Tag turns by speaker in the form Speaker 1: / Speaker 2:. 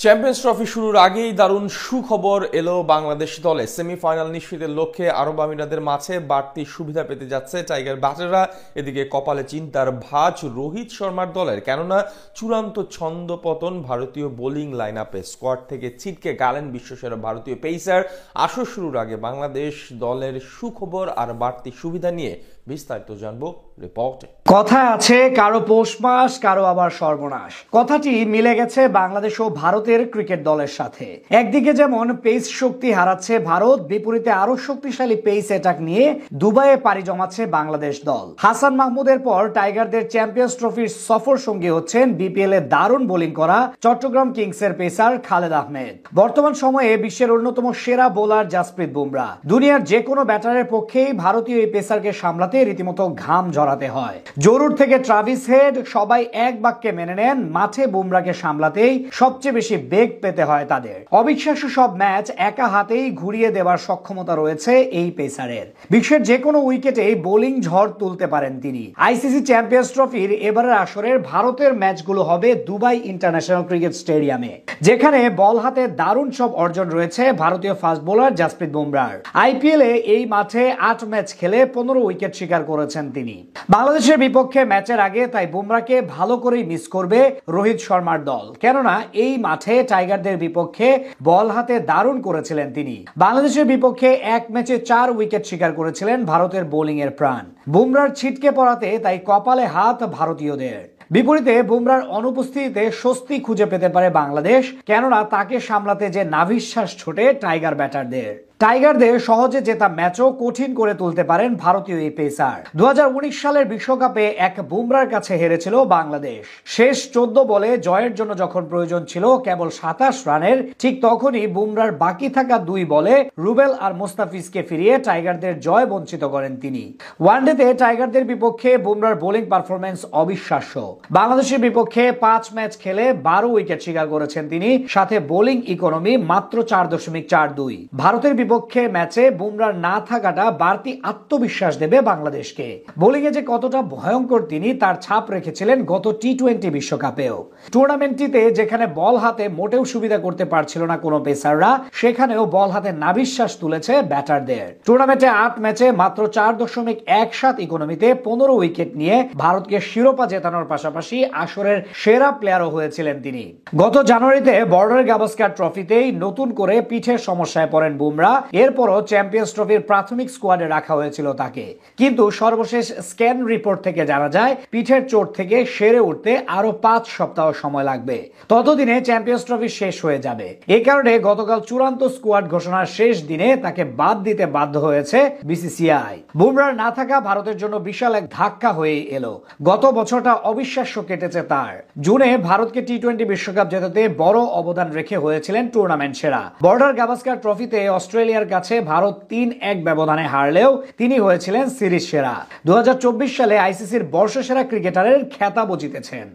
Speaker 1: Champions trophy শুরুর আগেই দারুণ সুখবর এলো বাংলাদেশ দলে। সেমিফাইনাল নিশ্চিতের লক্ষ্যে আরব আমিরাতের মাঝে বাড়তি সুবিধা পেতে যাচ্ছে টাইগার ব্যাটাররা। এদিকে কপালে চিন্তার ভাঁজ রোহিত শর্মার দলের, কেননা চূড়ান্ত ছন্দপতন ভারতীয় বোলিং লাইন আপে। স্কোয়াড থেকে ছিটকে গেলেন বিশ্বসেরা ভারতীয় পেসার। আসর শুরুর আগে বাংলাদেশ দলের সুখবর আর বাড়তি সুবিধা নিয়ে বিস্তারিত জানবো রিপোর্টে।
Speaker 2: কথা আছে কারো পৌষ মাস, কারো আবার সর্বনাশ। কথাটি মিলে গেছে বাংলাদেশ ও ভারতের ক্রিকেট দলের সাথে। একদিকে যেমন পেস শক্তি হারাচ্ছে ভারত, বিপরীতে আরো শক্তিশালী পেস অ্যাটাক নিয়ে দুবাইয়ে পাড়ি জমাচ্ছে বাংলাদেশ দল। হাসান মাহমুদের পর টাইগারদের চ্যাম্পিয়ন্স ট্রফির সফর সঙ্গী হচ্ছেন বিপিএল এ দারুণ বোলিং করা চট্টগ্রাম কিংসের পেসার খালেদ আহমেদ। বর্তমান সময়ে বিশ্বের অন্যতম সেরা বোলার জাসপ্রীত বুমরা। দুনিয়ার যে কোনো ব্যাটারের পক্ষেই ভারতীয় এই পেসারকে সামলাতে রীতিমতো ঘাম ঝরাতে হয়। জরুর থেকে ট্রাভিস হেড সবাই এক বাক্যে মেনে নেন, মাঠে বুমরাকে সামলাতেই সবচেয়ে বেশি বেগ পেতে হয় তাদের। অবিশ্বাস্য সব ম্যাচ একা হাতেই ঘুরিয়ে দেওয়ার সক্ষমতা রয়েছে এই পেসারের। বিশ্বের যে কোনো উইকেটে বোলিং ঝড় তুলতে পারেন তিনি। আইসিসি চ্যাম্পিয়ন্স ট্রফির এবারের আসরের ভারতের ম্যাচগুলো হবে দুবাই ইন্টারন্যাশনাল ক্রিকেট স্টেডিয়ামে, যেখানে বল হাতে দারুণ সব অর্জন রয়েছে ভারতীয় ফাস্ট বোলার জাসপ্রীত বুমরার। আইপিএল এ এই মাঠে 8 ম্যাচ খেলে 15 উইকেট শিকার করেছেন তিনি। বাংলাদেশের বিপক্ষে ম্যাচের আগে তাই বুমরাকে ভালো করেই মিস করবে রোহিত শর্মার দল, কেননা এই মাঠে টাইগারদের বিপক্ষে বল হাতে দারুণ করেছিলেন তিনি। বাংলাদেশের বিপক্ষে এক ম্যাচে 4 উইকেট শিকার করেছিলেন ভারতের বোলিং এর প্রাণ। বুমরার ছিটকে পড়াতে তাই কপালে হাত ভারতীয়দের। বিপরীতে বুমরার অনুপস্থিতিতে স্বস্তি খুঁজে পেতে পারে বাংলাদেশ, কেননা তাকে সামলাতে যে নাভিশ্বাস ছোটে টাইগার ব্যাটারদের। টাইগারদের সহজে জেতা ম্যাচও কঠিন করে তুলতে পারেন ভারতীয় এই পেসার। 2019 সালের বিশ্বকাপে এক বুমরার কাছে হেরেছিল বাংলাদেশ। শেষ 14 বলে জয়ের জন্য যখন প্রয়োজন ছিল কেবল 27 রানের, ঠিক তখনই বুমরার বাকি থাকা 2 বলে রুবেল আর মোস্তাফিজকে ফিরিয়ে টাইগারদের জয় বঞ্চিত করেন তিনি। ওয়ানডেতে টাইগারদের বিপক্ষে বুমরার বোলিং পারফরমেন্স অবিশ্বাস্য। বাংলাদেশের বিপক্ষে 5 ম্যাচ খেলে 12 উইকেট শিকার করেছেন তিনি, সাথে বোলিং ইকোনমি মাত্র 4.42। ভারতের বিপক্ষে ম্যাচে বুমরার না থাকাটা বাড়তি আত্মবিশ্বাস দেবে বাংলাদেশকে। বোলিং এ যে কতটা ভয়ঙ্কর তিনি তার ছাপ রেখেছিলেন গত টি-20 বিশ্বকাপেও। টুর্নামেন্টটিতে যেখানে বল হাতে মোটেও সুবিধা করতে পারছিল না কোনো পেসাররা, সেখানেও বল হাতে নাভিশ্বাস তুলেছে ব্যাটারদের। টুর্নামেন্টে 8 ম্যাচে মাত্র 4.17 ইকোনমিতে 15 উইকেট নিয়ে ভারতকে শিরোপা জেতানোর পাশাপাশি আসরের সেরা প্লেয়ারও হয়েছিলেন তিনি। গত জানুয়ারিতে বর্ডার গাভাস্কার ট্রফিতেই নতুন করে পিঠের সমস্যায় পড়েন বুমরা। এরপরও চ্যাম্পিয়ন্স ট্রফির প্রাথমিক স্কোয়াডে রাখা হয়েছিল তাকে, কিন্তু সর্বশেষ স্ক্যান রিপোর্ট থেকে জানা যায় পিঠের চোট থেকে সেরে উঠতে আরো 5 সপ্তাহ সময় লাগবে। ততদিনে চ্যাম্পিয়ন্স ট্রফি শেষ হয়ে যাবে। এ কারণে গতকাল চূড়ান্ত স্কোয়াড ঘোষণার শেষ দিনে তাকে বাদ দিতে বাধ্য হয়েছে বিসিসিআই। বুমরার না থাকা ভারতের জন্য বিশাল এক ধাক্কা হয়ে এলো। গত বছরটা অবিশ্বাস্য কেটেছে তার। জুনে ভারতকে টি-20 বিশ্বকাপ জেতাতে বড় অবদান রেখে হয়েছিলেন টুর্নামেন্ট সেরা। বর্ডার গাভাস্কার ট্রফিতে অস্ট্রেলিয়ার কাছে ভারত 3-1 ব্যবধানে হারলেও তিনি হয়েছিলেন সিরিজ সেরা। 2024 সালে আইসিসির বর্ষসেরা ক্রিকেটারের খেতাবও জিতেছেন।